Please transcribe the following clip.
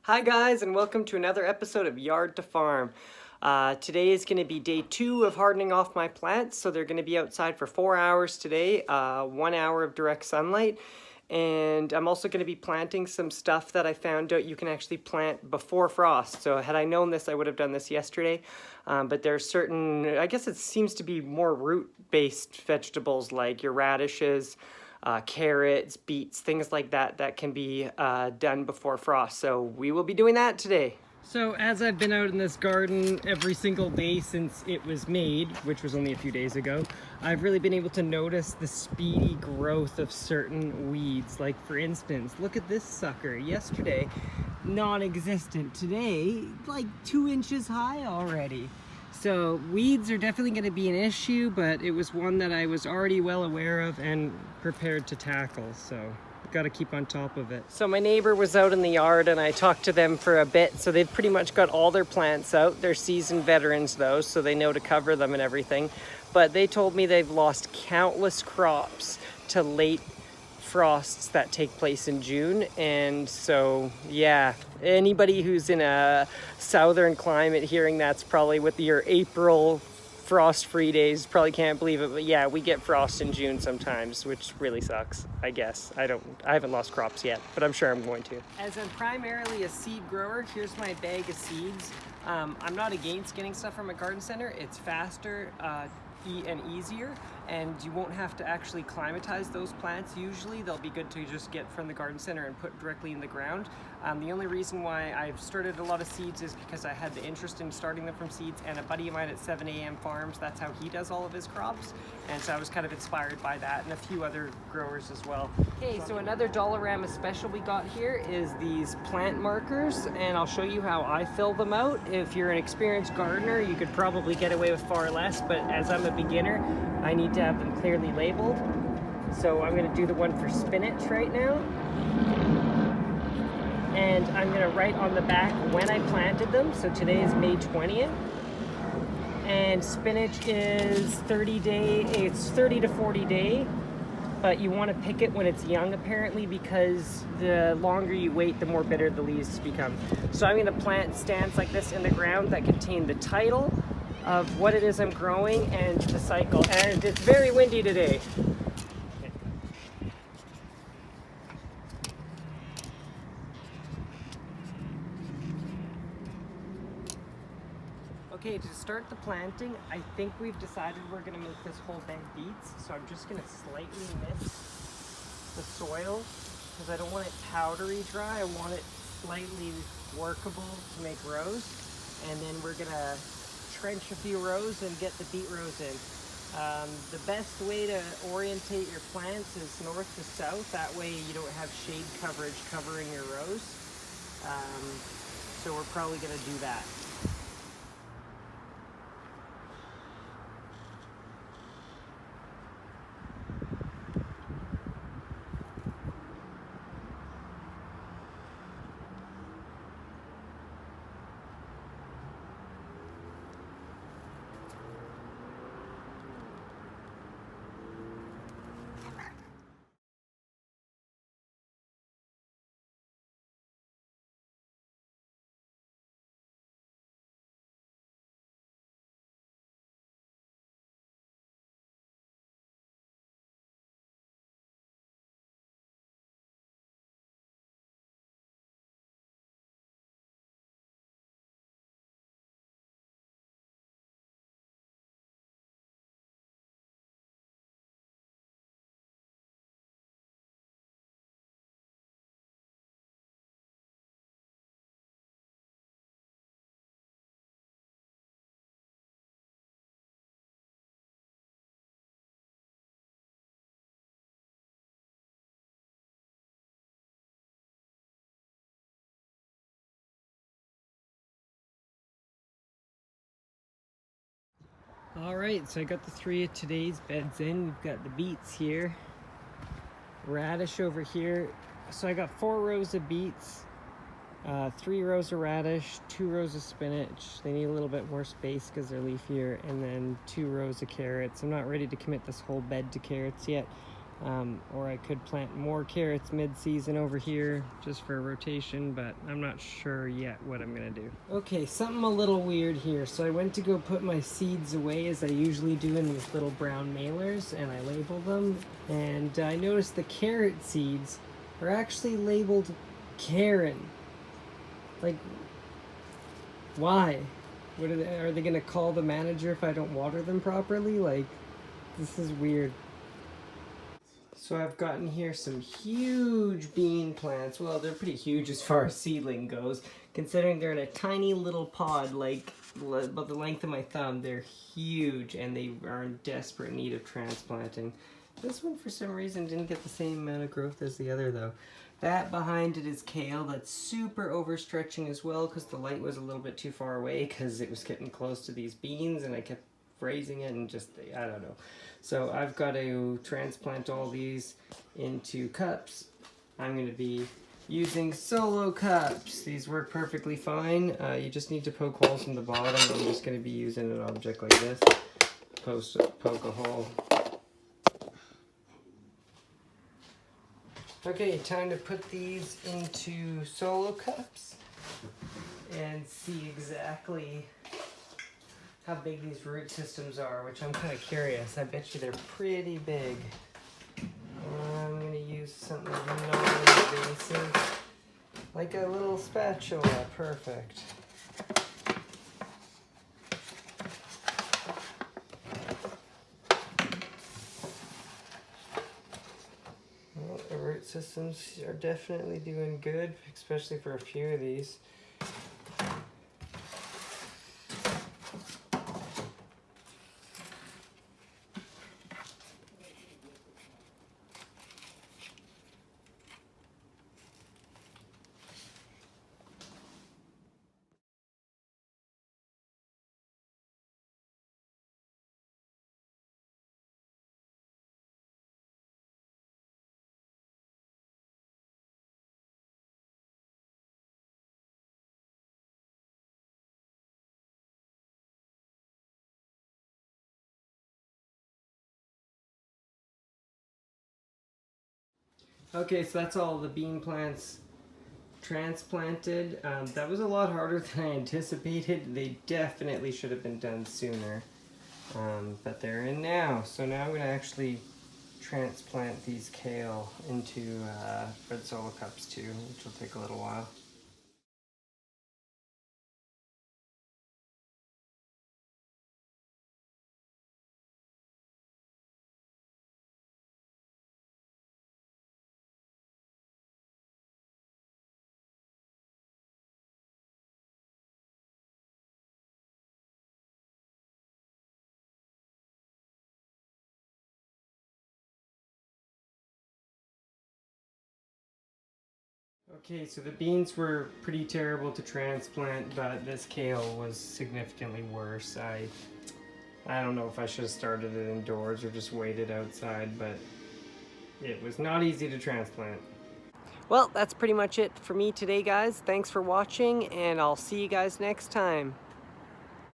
Hi guys, and welcome to another episode of Yard to Farm. Today is going to be day 2 of hardening off my plants, so they're going to be outside for 4 hours today, 1 hour of direct sunlight. And I'm also going to be planting some stuff that I found out you can actually plant before frost. So had I known this, I would have done this yesterday. But there are certain, I guess it seems to be more root-based vegetables like your radishes, carrots, beets, things like that that can be done before frost. So we will be doing that today. So as I've been out in this garden every single day since it was made, which was only a few days ago, I've really been able to notice the speedy growth of certain weeds. Like for instance, look at this sucker. Yesterday, non-existent. Today, like 2 inches high already. So weeds are definitely going to be an issue, but it was one that I was already well aware of and prepared to tackle. So got to keep on top of it. So my neighbor was out in the yard and I talked to them for a bit. So they've pretty much got all their plants out. They're seasoned veterans though, so they know to cover them and everything. But they told me they've lost countless crops to late frosts that take place in June. And so yeah, anybody who's in a southern climate hearing that's probably with your April frost-free days probably can't believe it, but yeah, we get frost in June sometimes, which really sucks, I guess. I haven't lost crops yet, but I'm sure I'm going to. As I'm primarily a seed grower, here's my bag of seeds. I'm not against getting stuff from a garden center. It's faster and easier, and you won't have to actually climatize those plants. Usually they'll be good to just get from the garden center and put directly in the ground. The only reason why I've started a lot of seeds is because I had the interest in starting them from seeds, and a buddy of mine at 7 AM Farms, that's how he does all of his crops, and so I was kind of inspired by that, and a few other growers as well. Okay, so another Dollarama special we got here is these plant markers, and I'll show you how I fill them out. If you're an experienced gardener, you could probably get away with far less, but as I'm a beginner, I need to have them clearly labeled. So I'm going to do the one for spinach right now. And I'm going to write on the back when I planted them. So today is May 20th. And spinach is 30 to 40 day. But you want to pick it when it's young apparently, because the longer you wait, the more bitter the leaves become. So I'm going to plant stands like this in the ground that contain the title of what it is I'm growing and the cycle. And it's very windy today. Okay, to start the planting, I think we've decided we're going to make this whole bed beets. So I'm just going to slightly mix the soil because I don't want it powdery dry. I want it slightly workable to make rows. And then we're going to trench a few rows and get the beet rows in. The best way to orientate your plants is north to south. That way you don't have shade coverage covering your rows. So we're probably going to do that. Alright, so I got the 3 of today's beds in. We've got the beets here, radish over here. So I got 4 rows of beets, 3 rows of radish, 2 rows of spinach. They need a little bit more space because they're leafier, and then 2 rows of carrots. I'm not ready to commit this whole bed to carrots yet. Or I could plant more carrots mid-season over here just for a rotation, but I'm not sure yet what I'm gonna do. Okay, something a little weird here. So I went to go put my seeds away as I usually do in these little brown mailers, and I labeled them, and I noticed the carrot seeds are actually labeled Karen. Like, why? What are they gonna call the manager if I don't water them properly? Like, this is weird. So I've gotten here some huge bean plants. Well, they're pretty huge as far as seedling goes. Considering they're in a tiny little pod, like about the length of my thumb, they're huge and they are in desperate need of transplanting. This one, for some reason, didn't get the same amount of growth as the other, though. That behind it is kale. That's super overstretching as well because the light was a little bit too far away because it was getting close to these beans and I kept raising it and just, I don't know. So I've got to transplant all these into cups. I'm going to be using solo cups. These work perfectly fine. You just need to poke holes in the bottom. I'm just going to be using an object like this. Poke a hole. Okay, time to put these into solo cups and see exactly how big these root systems are, which I'm kind of curious. I bet you they're pretty big. I'm going to use something non-invasive, like a little spatula. Perfect. Well, the root systems are definitely doing good, especially for a few of these. Okay, so that's all the bean plants transplanted. That was a lot harder than I anticipated. They definitely should have been done sooner, but they're in now. So now I'm going to actually transplant these kale into red solo cups too, which will take a little while. Okay, so the beans were pretty terrible to transplant, but this kale was significantly worse. I don't know if I should have started it indoors or just waited outside, but it was not easy to transplant. Well, that's pretty much it for me today, guys. Thanks for watching, and I'll see you guys next time.